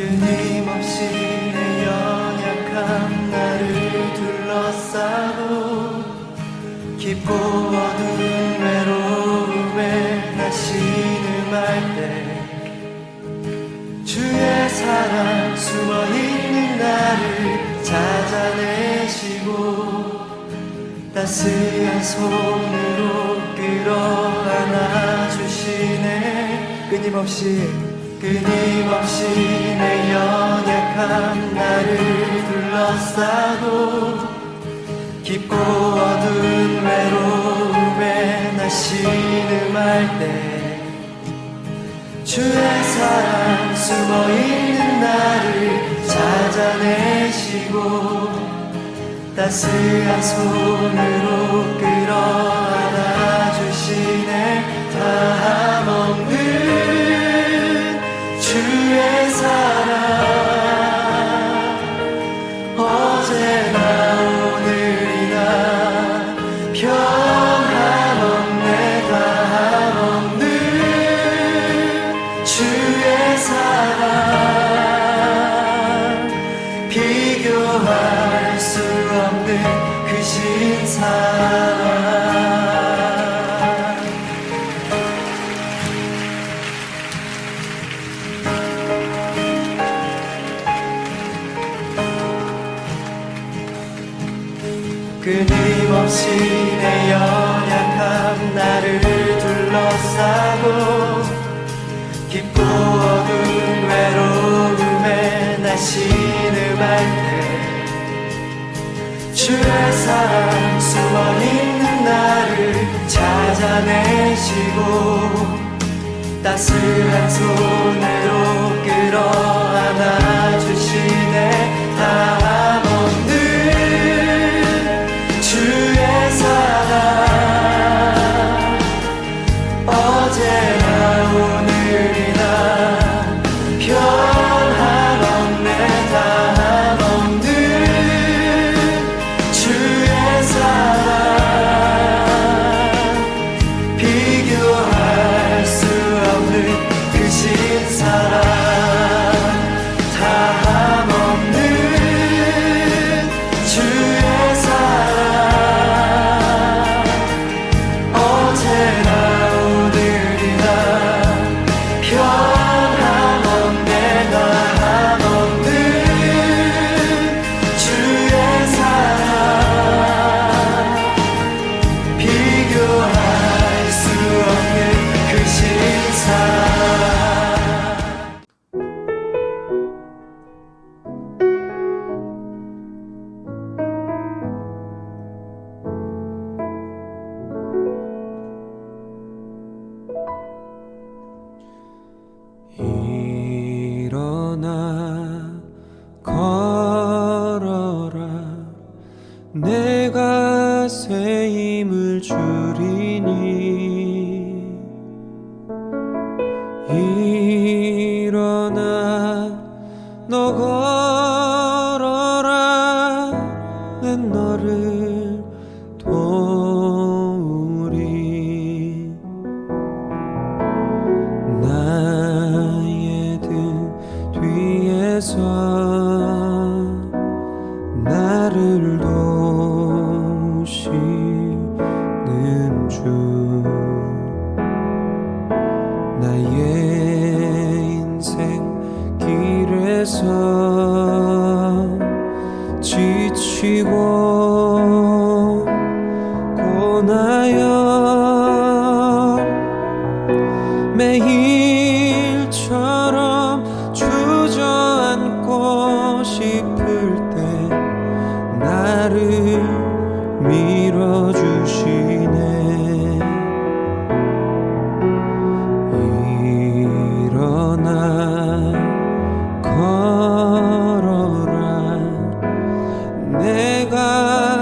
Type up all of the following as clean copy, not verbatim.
끊임없이 내 연약함 나를 둘러싸고 깊고 어두운 외로움에 나 신음할 때 주의 사랑 숨어있는 나를 찾아내시고 따스한 손으로 끌어안아 주시네. 끊임없이 내 연약함 나를 둘러싸고 깊고 어두운 외로움에 나 신음할 때 주의 사랑 숨어있는 나를 찾아내시고 따스한 손으로 끌어안아 주시네. 다함 없는 주의 사랑 어제나 오늘이나 변함없네. 다함없는 주의 사랑 비교할 수 없는 크신 사랑. 끊임없이 내 연약함 나를 둘러싸고 깊고 어두운 외로움에 나 신음할 때 주의 사랑 숨어있는 나를 찾아내시고 따스한 손으로 끌어안아 주시네. 다함 없는 주의 사랑 어제나 오늘이나 변함없네. 다함없는 주의 사랑 비교할 수 없는 크신 사랑. 다함없는 주의 사랑 어제나 오늘이나 변함없네. 다함없는 주의 사랑 비교할 수 없는 크신 사랑. 일어나 걸어라 내가 새 힘을 주리니. 일어나 너 걸어라 내 너를 도우리. 나의 등 뒤에서 나를 도우시는 주. 나의 인생 길에서 지치고 고나여 매일처럼 주저앉고 싶을 때 나를 밀어주시네. 일어나 걸어라 내가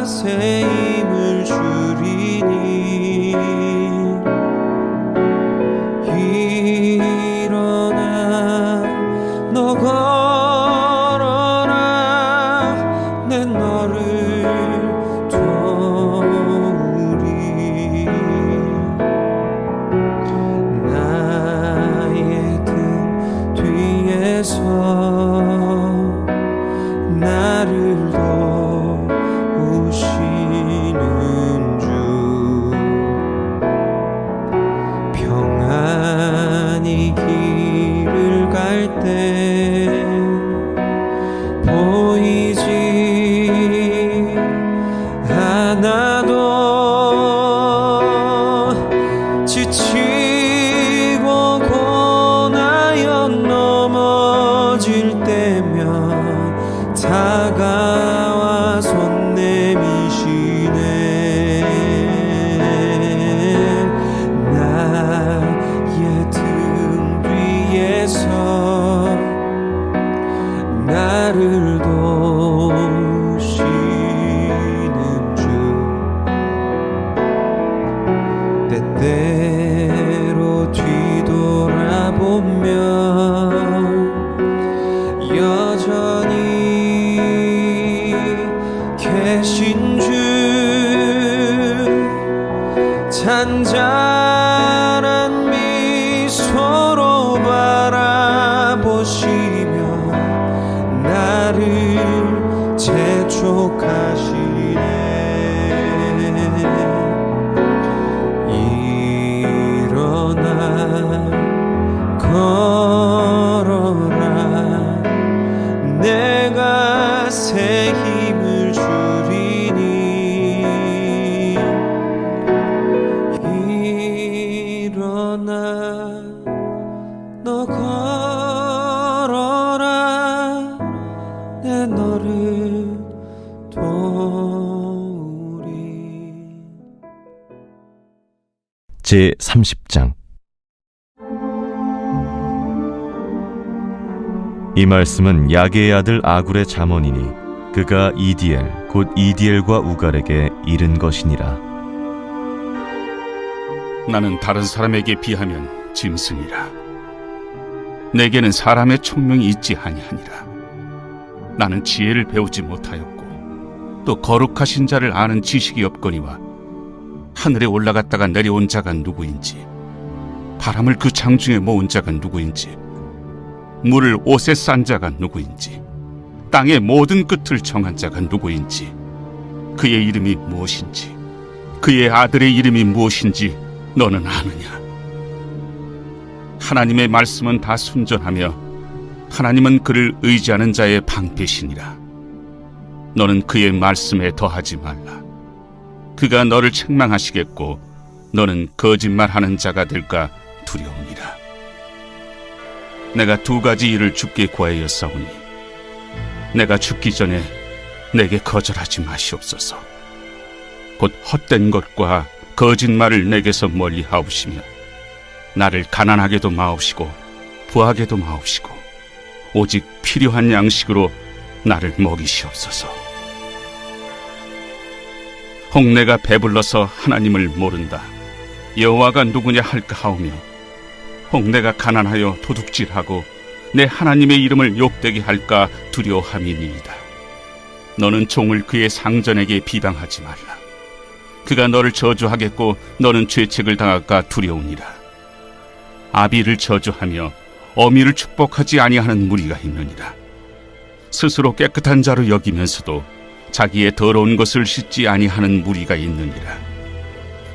때때로 뒤돌아보면 여전히 계신 주 잔잔한 미소로 바라보시며 나를 재촉하시네. 일어나 걸어라 내가 새 힘을 주리니. 일어나 너 걸어라 내 너를 도우리. 제30장 이 말씀은 야게의 아들 아굴의 잠언이니 그가 이디엘 곧 이디엘과 우갈에게 이른 것이니라. 나는 다른 사람에게 비하면 짐승이라. 내게는 사람의 총명이 있지 아니하니라. 나는 지혜를 배우지 못하였고 또 거룩하신 자를 아는 지식이 없거니와 하늘에 올라갔다가 내려온 자가 누구인지 바람을 그 장중에 모은 자가 누구인지 물을 옷에 싼 자가 누구인지 땅의 모든 끝을 정한 자가 누구인지 그의 이름이 무엇인지 그의 아들의 이름이 무엇인지 너는 아느냐? 하나님의 말씀은 다 순전하며 하나님은 그를 의지하는 자의 방패시니라. 너는 그의 말씀에 더하지 말라. 그가 너를 책망하시겠고 너는 거짓말하는 자가 될까 두려우니라. 내가 두 가지 일을 주께 구하였사오니 내가 죽기 전에 내게 거절하지 마시옵소서. 곧 헛된 것과 거짓말을 내게서 멀리 하옵시며 나를 가난하게도 마옵시고 부하게도 마옵시고 오직 필요한 양식으로 나를 먹이시옵소서. 혹 내가 배불러서 하나님을 모른다 여호와가 누구냐 할까 하오며 혹 내가 가난하여 도둑질하고 내 하나님의 이름을 욕되게 할까 두려워함이니이다. 너는 종을 그의 상전에게 비방하지 말라. 그가 너를 저주하겠고 너는 죄책을 당할까 두려우니라. 아비를 저주하며 어미를 축복하지 아니하는 무리가 있느니라. 스스로 깨끗한 자로 여기면서도 자기의 더러운 것을 씻지 아니하는 무리가 있느니라.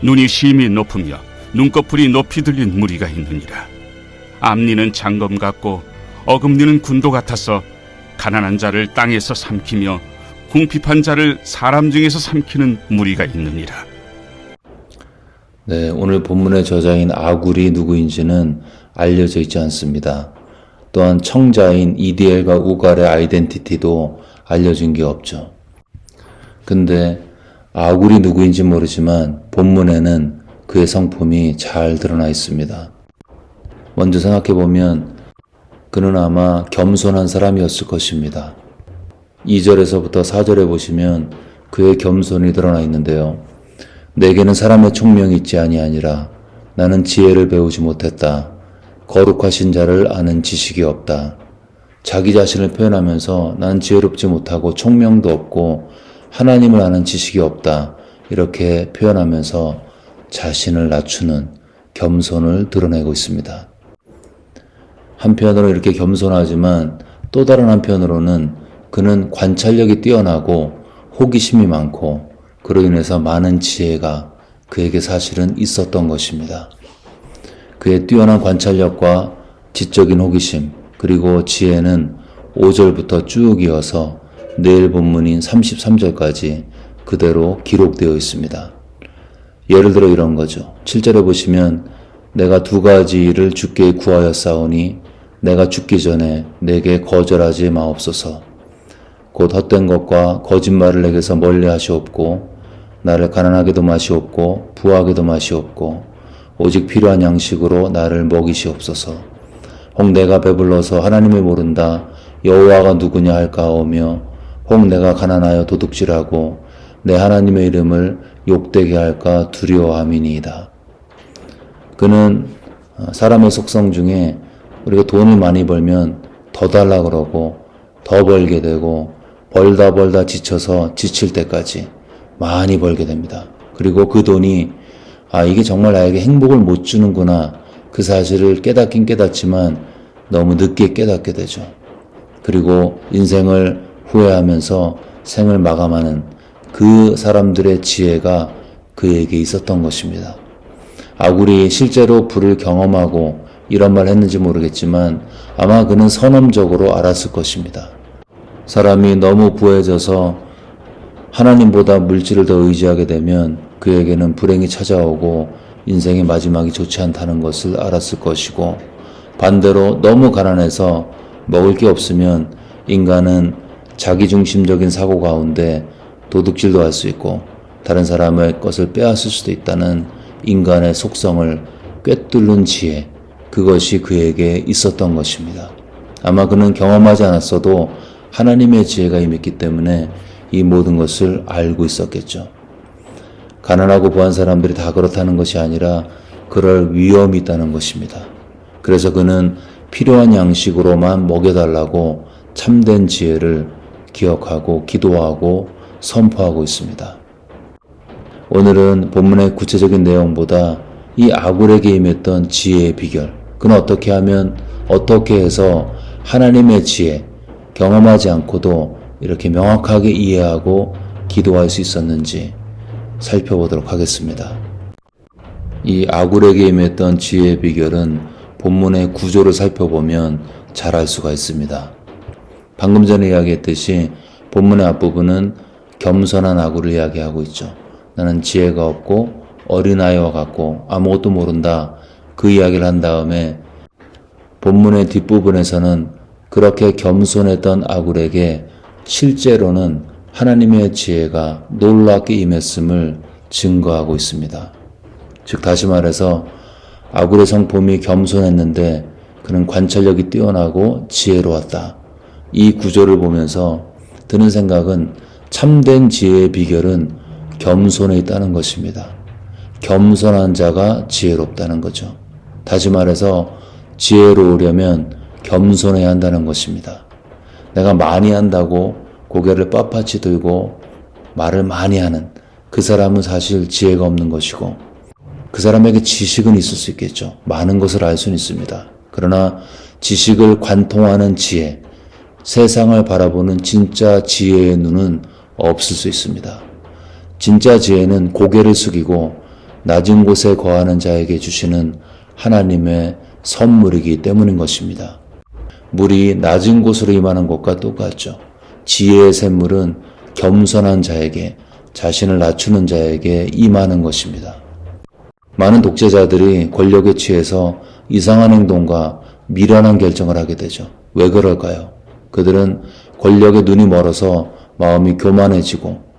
눈이 심히 높으며 눈꺼풀이 높이 들린 무리가 있느니라. 앞니는 장검 같고 어금니는 군도 같아서 가난한 자를 땅에서 삼키며 궁핍한 자를 사람 중에서 삼키는 무리가 있느니라. 네, 오늘 본문의 저자인 아굴이 누구인지는 알려져 있지 않습니다. 또한 청자인 이디엘과 우갈의 아이덴티티도 알려진 게 없죠. 근데 아굴이 누구인지 모르지만 본문에는 그의 성품이 잘 드러나 있습니다. 먼저 생각해보면 그는 아마 겸손한 사람이었을 것입니다. 2절에서부터 4절에 보시면 그의 겸손이 드러나 있는데요. 내게는 사람의 총명이 있지 아니하니라. 나는 지혜를 배우지 못했다. 거룩하신 자를 아는 지식이 없다. 자기 자신을 표현하면서 난 지혜롭지 못하고 총명도 없고 하나님을 아는 지식이 없다. 이렇게 표현하면서 자신을 낮추는 겸손을 드러내고 있습니다. 한편으로 이렇게 겸손하지만 또 다른 한편으로는 그는 관찰력이 뛰어나고 호기심이 많고 그로 인해서 많은 지혜가 그에게 사실은 있었던 것입니다. 그의 뛰어난 관찰력과 지적인 호기심 그리고 지혜는 5절부터 쭉 이어서 내일 본문인 33절까지 그대로 기록되어 있습니다. 예를 들어 이런 거죠. 7절에 보시면 내가 두 가지 일을 주께 구하였사오니 내가 죽기 전에 내게 거절하지 마옵소서. 곧 헛된 것과 거짓말을 내게서 멀리 하시옵고 나를 가난하게도 마시옵고 부하게도 마시옵고 오직 필요한 양식으로 나를 먹이시옵소서. 혹 내가 배불러서 하나님을 모른다 여호와가 누구냐 할까 하오며 혹 내가 가난하여 도둑질하고 내 하나님의 이름을 욕되게 할까 두려워함이니이다. 그는 사람의 속성 중에 우리가 돈을 많이 벌면 더 달라 그러고 더 벌게 되고 벌다 지쳐서 지칠 때까지 많이 벌게 됩니다. 그리고 그 돈이 이게 정말 나에게 행복을 못 주는구나 그 사실을 깨닫긴 깨닫지만 너무 늦게 깨닫게 되죠. 그리고 인생을 후회하면서 생을 마감하는 그 사람들의 지혜가 그에게 있었던 것입니다. 아굴이 실제로 불을 경험하고 이런 말 했는지 모르겠지만 아마 그는 선언적으로 알았을 것입니다. 사람이 너무 부해져서 하나님보다 물질을 더 의지하게 되면 그에게는 불행이 찾아오고 인생의 마지막이 좋지 않다는 것을 알았을 것이고, 반대로 너무 가난해서 먹을 게 없으면 인간은 자기중심적인 사고 가운데 도둑질도 할 수 있고 다른 사람의 것을 빼앗을 수도 있다는 인간의 속성을 꿰뚫는 지혜, 그것이 그에게 있었던 것입니다. 아마 그는 경험하지 않았어도 하나님의 지혜가 임했기 때문에 이 모든 것을 알고 있었겠죠. 가난하고 부한 사람들이 다 그렇다는 것이 아니라 그럴 위험이 있다는 것입니다. 그래서 그는 필요한 양식으로만 먹여달라고 참된 지혜를 기억하고 기도하고 선포하고 있습니다. 오늘은 본문의 구체적인 내용보다 이 아굴에게 임했던 지혜의 비결, 그는 어떻게 하면 어떻게 해서 하나님의 지혜, 경험하지 않고도 이렇게 명확하게 이해하고 기도할 수 있었는지 살펴보도록 하겠습니다. 이 아굴에게 임했던 지혜의 비결은 본문의 구조를 살펴보면 잘 알 수가 있습니다. 방금 전에 이야기했듯이 본문의 앞부분은 겸손한 아굴을 이야기하고 있죠. 나는 지혜가 없고 어린아이와 같고 아무것도 모른다, 그 이야기를 한 다음에 본문의 뒷부분에서는 그렇게 겸손했던 아굴에게 실제로는 하나님의 지혜가 놀랍게 임했음을 증거하고 있습니다. 즉 다시 말해서 아굴의 성품이 겸손했는데 그는 관찰력이 뛰어나고 지혜로웠다. 이 구조를 보면서 드는 생각은 참된 지혜의 비결은 겸손에 있다는 것입니다. 겸손한 자가 지혜롭다는 거죠. 다시 말해서 지혜로우려면 겸손해야 한다는 것입니다. 내가 많이 한다고 고개를 빳빳이 들고 말을 많이 하는 그 사람은 사실 지혜가 없는 것이고, 그 사람에게 지식은 있을 수 있겠죠. 많은 것을 알 수는 있습니다. 그러나 지식을 관통하는 지혜, 세상을 바라보는 진짜 지혜의 눈은 없을 수 있습니다. 진짜 지혜는 고개를 숙이고 낮은 곳에 거하는 자에게 주시는 하나님의 선물이기 때문인 것입니다. 물이 낮은 곳으로 임하는 것과 똑같죠. 지혜의 샘물은 겸손한 자에게, 자신을 낮추는 자에게 임하는 것입니다. 많은 독재자들이 권력에 취해서 이상한 행동과 미련한 결정을 하게 되죠. 왜 그럴까요? 그들은 권력에 눈이 멀어서 마음이 교만해지고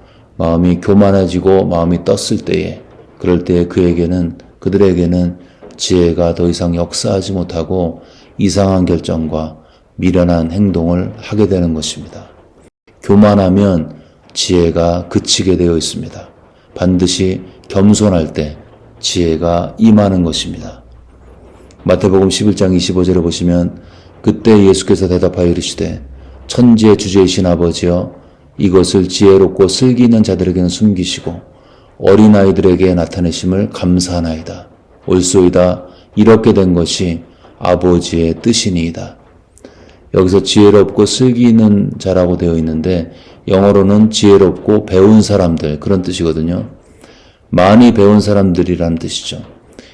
마음이 떴을 때에, 그럴 때에 그들에게는 지혜가 더 이상 역사하지 못하고 이상한 결정과 미련한 행동을 하게 되는 것입니다. 교만하면 지혜가 그치게 되어 있습니다. 반드시 겸손할 때 지혜가 임하는 것입니다. 마태복음 11장 25절을 보시면 그때 예수께서 대답하여 이르시되 천지의 주제이신 아버지여, 이것을 지혜롭고 슬기 있는 자들에게는 숨기시고 어린아이들에게 나타내심을 감사하나이다. 옳소이다. 이렇게 된 것이 아버지의 뜻이니이다. 여기서 지혜롭고 슬기 있는 자라고 되어 있는데 영어로는 지혜롭고 배운 사람들, 그런 뜻이거든요. 많이 배운 사람들이라는 뜻이죠.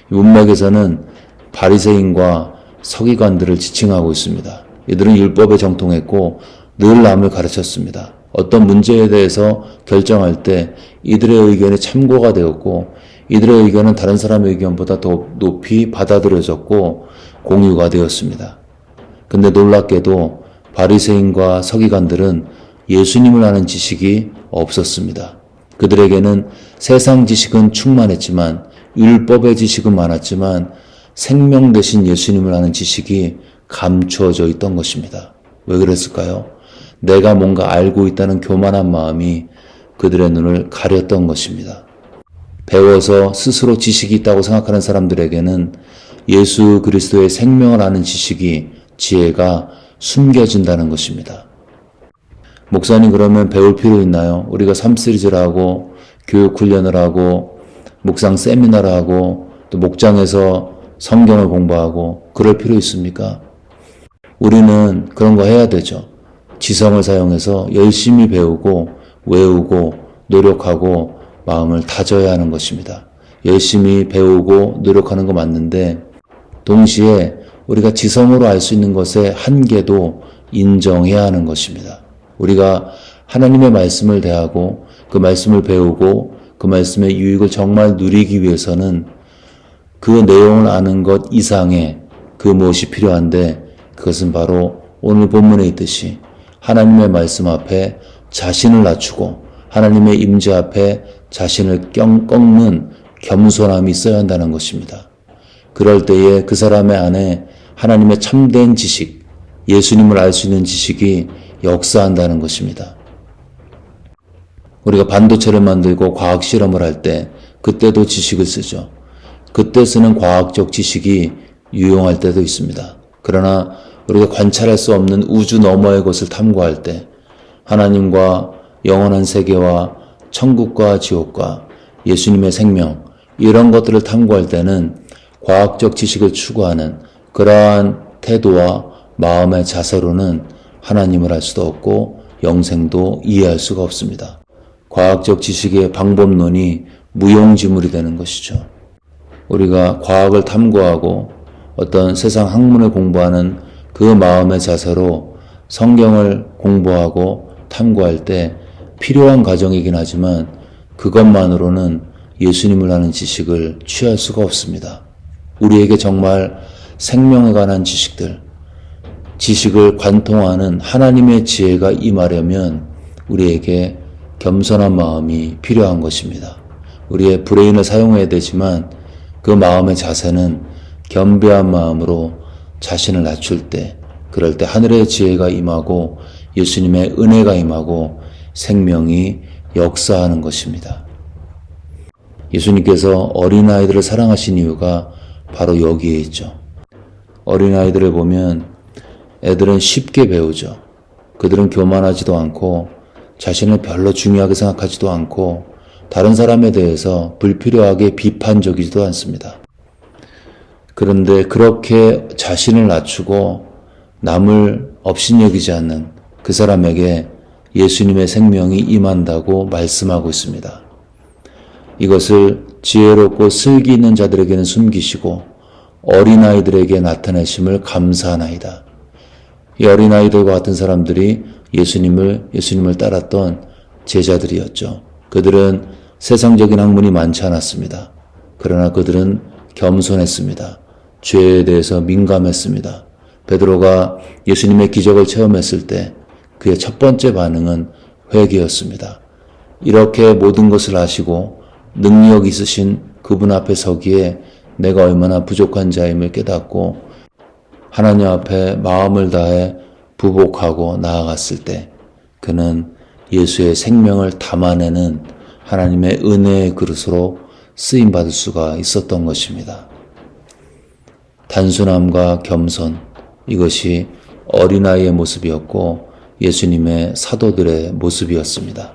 문맥에서는 바리새인과 서기관들을 지칭하고 있습니다. 이들은 율법에 정통했고 늘 남을 가르쳤습니다. 어떤 문제에 대해서 결정할 때 이들의 의견이 참고가 되었고 이들의 의견은 다른 사람의 의견보다 더 높이 받아들여졌고 공유가 되었습니다. 근데 놀랍게도 바리새인과 서기관들은 예수님을 아는 지식이 없었습니다. 그들에게는 세상 지식은 충만했지만, 율법의 지식은 많았지만 생명 되신 예수님을 아는 지식이 감추어져 있던 것입니다. 왜 그랬을까요? 내가 뭔가 알고 있다는 교만한 마음이 그들의 눈을 가렸던 것입니다. 배워서 스스로 지식이 있다고 생각하는 사람들에게는 예수 그리스도의 생명을 아는 지식이, 지혜가 숨겨진다는 것입니다. 목사님, 그러면 배울 필요 있나요? 우리가 삶시리즈를 하고 교육 훈련을 하고 묵상 세미나를 하고 또 목장에서 성경을 공부하고 그럴 필요 있습니까? 우리는 그런 거 해야 되죠. 지성을 사용해서 열심히 배우고 외우고 노력하고 마음을 다져야 하는 것입니다. 열심히 배우고 노력하는 거 맞는데 동시에 우리가 지성으로 알 수 있는 것의 한계도 인정해야 하는 것입니다. 우리가 하나님의 말씀을 대하고 그 말씀을 배우고 그 말씀의 유익을 정말 누리기 위해서는 그 내용을 아는 것 이상의 그 무엇이 필요한데, 그것은 바로 오늘 본문에 있듯이 하나님의 말씀 앞에 자신을 낮추고 하나님의 임재 앞에 자신을 꺾는 겸손함이 있어야 한다는 것입니다. 그럴 때에 그 사람의 안에 하나님의 참된 지식, 예수님을 알 수 있는 지식이 역사한다는 것입니다. 우리가 반도체를 만들고 과학 실험을 할 때 그때도 지식을 쓰죠. 그때 쓰는 과학적 지식이 유용할 때도 있습니다. 그러나 우리가 관찰할 수 없는 우주 너머의 것을 탐구할 때, 하나님과 영원한 세계와 천국과 지옥과 예수님의 생명, 이런 것들을 탐구할 때는 과학적 지식을 추구하는 그러한 태도와 마음의 자세로는 하나님을 알 수도 없고 영생도 이해할 수가 없습니다. 과학적 지식의 방법론이 무용지물이 되는 것이죠. 우리가 과학을 탐구하고 어떤 세상 학문을 공부하는 그 마음의 자세로 성경을 공부하고 탐구할 때 필요한 과정이긴 하지만 그것만으로는 예수님을 아는 지식을 취할 수가 없습니다. 우리에게 정말 생명에 관한 지식을 관통하는 하나님의 지혜가 임하려면 우리에게 겸손한 마음이 필요한 것입니다. 우리의 브레인을 사용해야 되지만 그 마음의 자세는 겸비한 마음으로 자신을 낮출 때, 그럴 때 하늘의 지혜가 임하고 예수님의 은혜가 임하고 생명이 역사하는 것입니다. 예수님께서 어린아이들을 사랑하신 이유가 바로 여기에 있죠. 어린아이들을 보면 애들은 쉽게 배우죠. 그들은 교만하지도 않고 자신을 별로 중요하게 생각하지도 않고 다른 사람에 대해서 불필요하게 비판적이지도 않습니다. 그런데 그렇게 자신을 낮추고 남을 업신여기지 않는 그 사람에게 예수님의 생명이 임한다고 말씀하고 있습니다. 이것을 지혜롭고 슬기 있는 자들에게는 숨기시고 어린아이들에게 나타내심을 감사하나이다. 이 어린아이들과 같은 사람들이 예수님을 따랐던 제자들이었죠. 그들은 세상적인 학문이 많지 않았습니다. 그러나 그들은 겸손했습니다. 죄에 대해서 민감했습니다. 베드로가 예수님의 기적을 체험했을 때 그의 첫 번째 반응은 회개였습니다. 이렇게 모든 것을 아시고 능력 있으신 그분 앞에 서기에 내가 얼마나 부족한 자임을 깨닫고 하나님 앞에 마음을 다해 부복하고 나아갔을 때 그는 예수의 생명을 담아내는 하나님의 은혜의 그릇으로 쓰임받을 수가 있었던 것입니다. 단순함과 겸손, 이것이 어린아이의 모습이었고 예수님의 사도들의 모습이었습니다.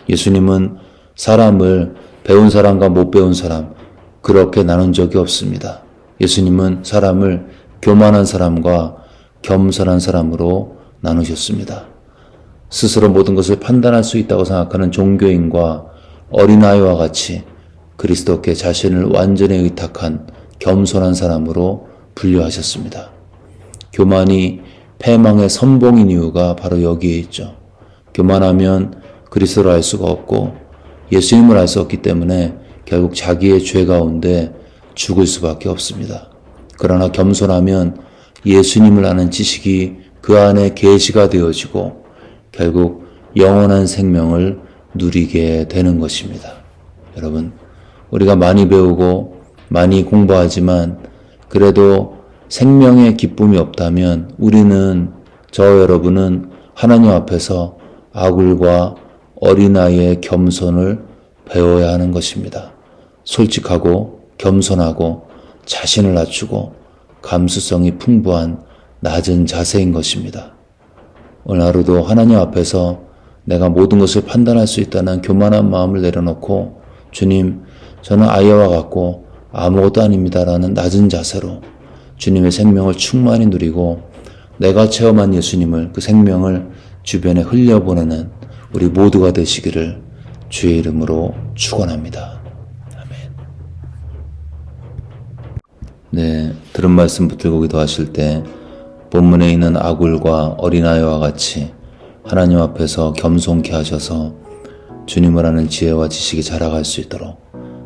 예수님은 사람을 배운 사람과 못 배운 사람 그렇게 나눈 적이 없습니다. 예수님은 사람을 교만한 사람과 겸손한 사람으로 나누셨습니다. 스스로 모든 것을 판단할 수 있다고 생각하는 종교인과 어린아이와 같이 그리스도께 자신을 완전히 의탁한 겸손한 사람으로 분류하셨습니다. 교만이 패망의 선봉인 이유가 바로 여기에 있죠. 교만하면 그리스도를 알 수가 없고 예수님을 알 수 없기 때문에 결국 자기의 죄 가운데 죽을 수밖에 없습니다. 그러나 겸손하면 예수님을 아는 지식이 그 안에 계시가 되어지고 결국 영원한 생명을 누리게 되는 것입니다. 여러분, 우리가 많이 배우고 많이 공부하지만 그래도 생명의 기쁨이 없다면 우리는, 저 여러분은 하나님 앞에서 아굴과 어린아이의 겸손을 배워야 하는 것입니다. 솔직하고 겸손하고 자신을 낮추고 감수성이 풍부한 낮은 자세인 것입니다. 오늘 하루도 하나님 앞에서 내가 모든 것을 판단할 수 있다는 교만한 마음을 내려놓고 주님, 저는 아이와 같고 아무것도 아닙니다라는 낮은 자세로 주님의 생명을 충만히 누리고 내가 체험한 예수님을 그 생명을 주변에 흘려보내는 우리 모두가 되시기를 주의 이름으로 축원합니다. 아멘. 네, 들은 말씀 붙들고 기도하실 때 본문에 있는 아굴과 어린아이와 같이 하나님 앞에서 겸손케 하셔서 주님을 아는 지혜와 지식이 자라갈 수 있도록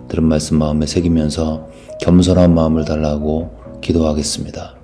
들은 말씀 마음에 새기면서 겸손한 마음을 달라고 기도하겠습니다.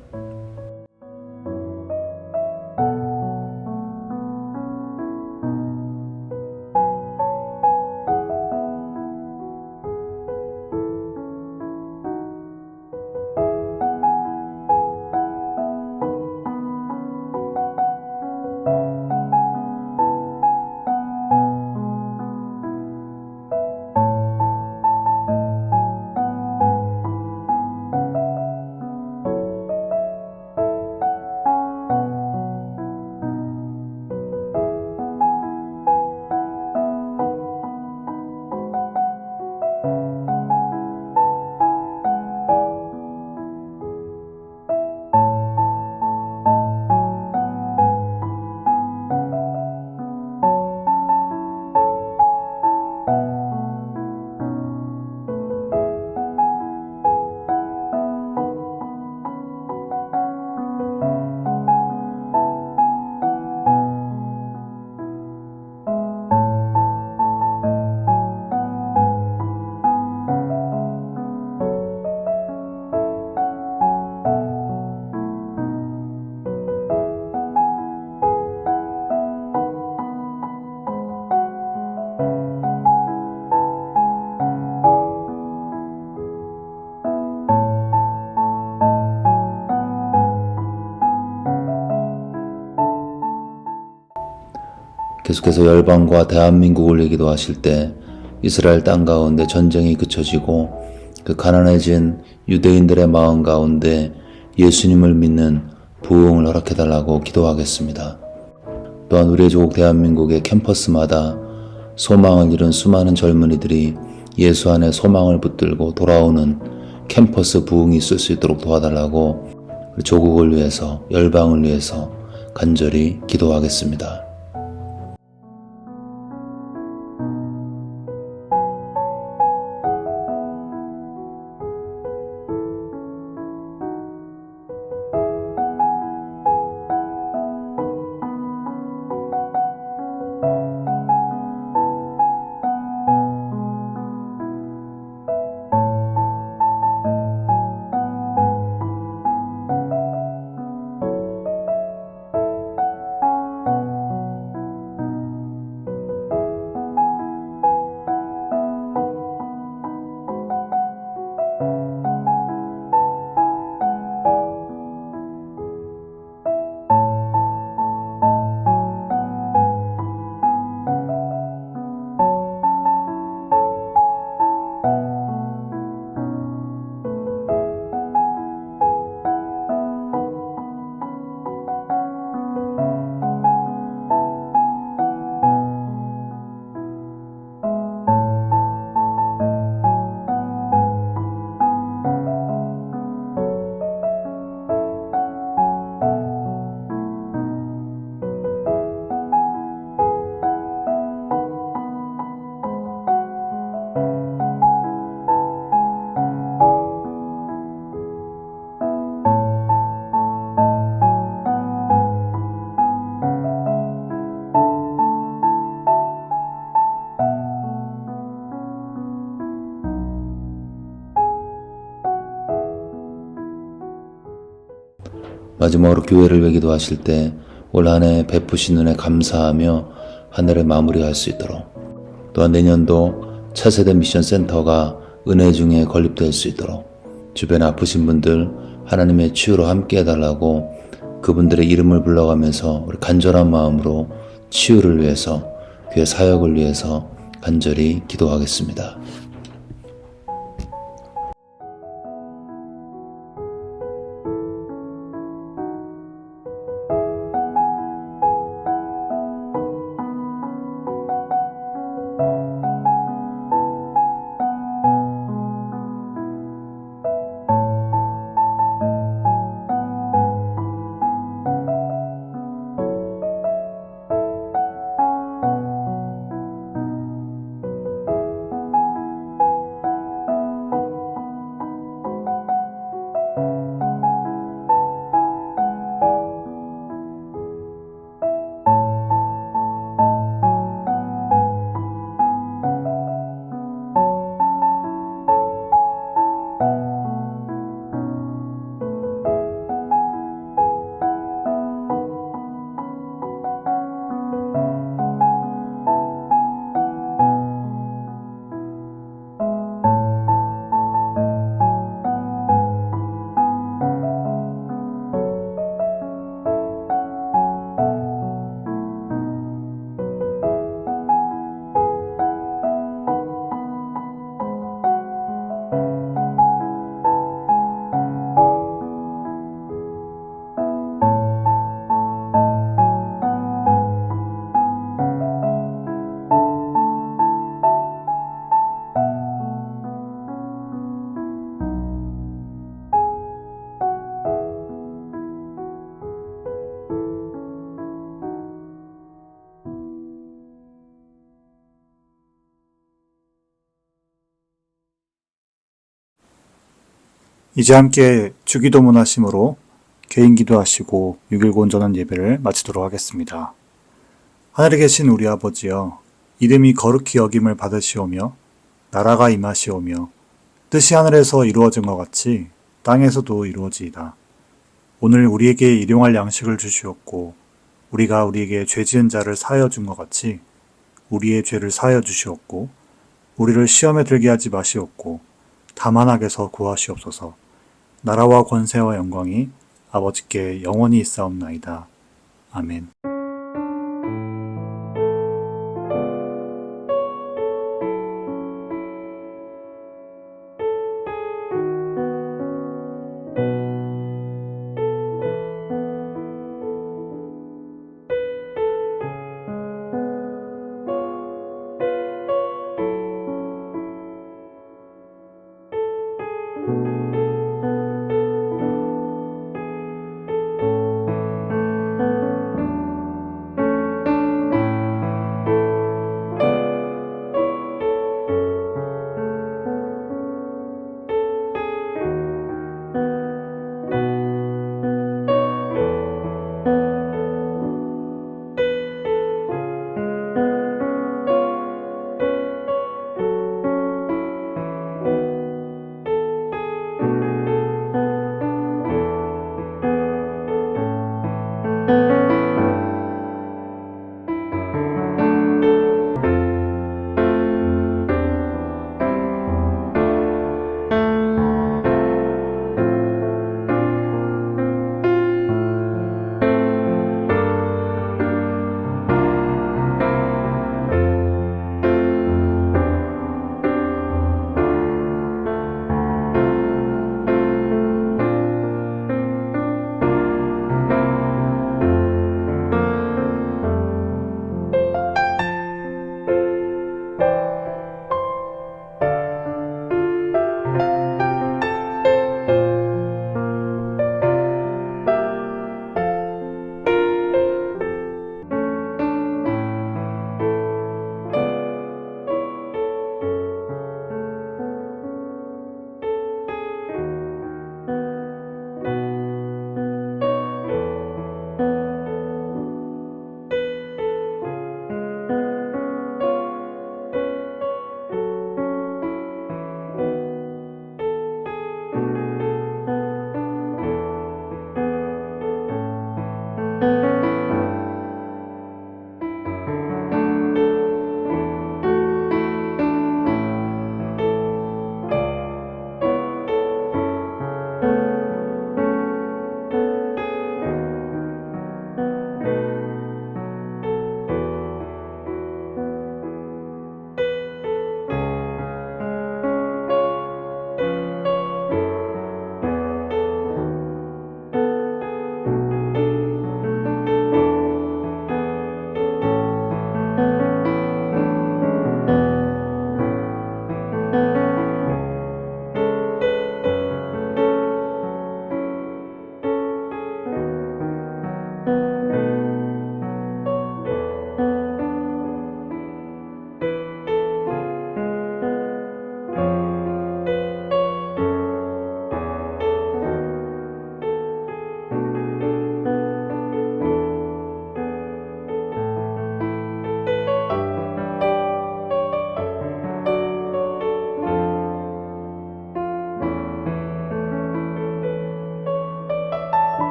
계속해서 열방과 대한민국을 얘기도 하실 때 이스라엘 땅 가운데 전쟁이 그쳐지고 그 가난해진 유대인들의 마음 가운데 예수님을 믿는 부흥을 허락해달라고 기도하겠습니다. 또한 우리의 조국 대한민국의 캠퍼스마다 소망을 잃은 수많은 젊은이들이 예수 안에 소망을 붙들고 돌아오는 캠퍼스 부흥이 있을 수 있도록 도와달라고 조국을 위해서 열방을 위해서 간절히 기도하겠습니다. 마지막으로 교회를 위해 기도하실 때 올 한 해 베푸신 은혜 감사하며 한 해를 마무리할 수 있도록, 또한 내년도 차세대 미션 센터가 은혜 중에 건립될 수 있도록 주변에 아프신 분들 하나님의 치유로 함께 해달라고 그분들의 이름을 불러가면서 우리 간절한 마음으로 치유를 위해서, 교회 사역을 위해서 간절히 기도하겠습니다. 이제 함께 주기도문 하심으로 개인 기도하시고 6.19 온전한 예배를 마치도록 하겠습니다. 하늘에 계신 우리 아버지여, 이름이 거룩히 여김을 받으시오며 나라가 임하시오며 뜻이 하늘에서 이루어진 것 같이 땅에서도 이루어지이다. 오늘 우리에게 일용할 양식을 주시옵고 우리가 우리에게 죄 지은 자를 사하여 준 것 같이 우리의 죄를 사하여 주시옵고 우리를 시험에 들게 하지 마시옵고 다만 악에서 구하시옵소서. 나라와 권세와 영광이 아버지께 영원히 있사옵나이다. 아멘.